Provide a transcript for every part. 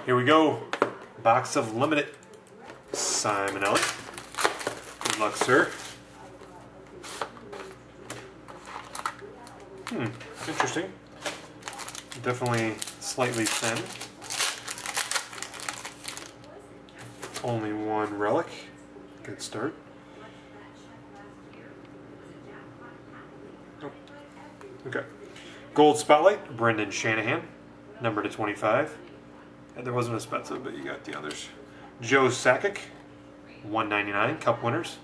Here we go. Box of limited Simonelli. Good luck, sir. Interesting. Definitely slightly thin. Only one relic. Good start. Oh. Okay. Gold Spotlight, Brendan Shanahan, number to 25. And there wasn't a Spezza, but you got the others. Joe Sakic, 199, Cup winners.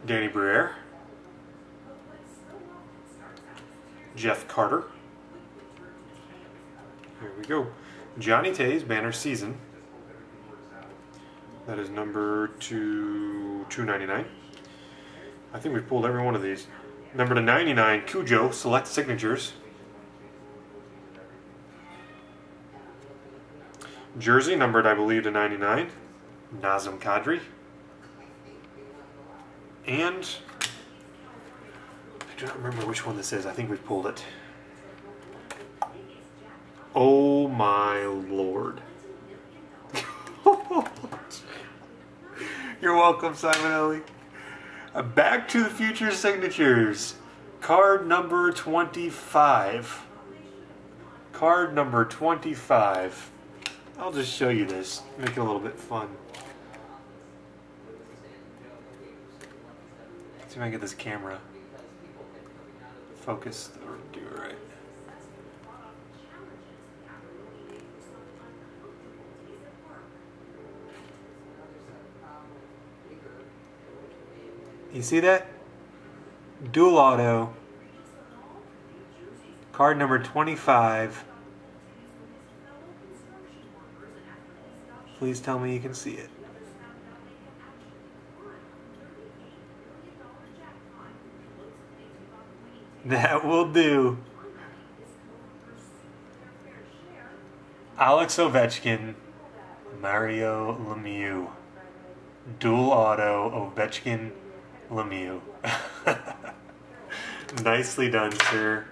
Danny Briere. Jeff Carter. Here we go. Johnny Tay's Banner Season. That is number 299. I think we've pulled every one of these. Number to 99, Cujo, Select Signatures. Jersey, numbered I believe to 99, Nazem Kadri. And I don't remember which one this is. I think we've pulled it. Oh my lord. You're welcome, Simonelli. Back to the Future Signatures. Card number 25. Card number 25. I'll just show you this. Make it a little bit fun. See if I can get this camera focused or do it right. You see that? Dual auto. Card number 25. Please tell me you can see it. That will do. Alex Ovechkin, Mario Lemieux. Dual auto, Ovechkin, Lemieux. Nicely done, sir.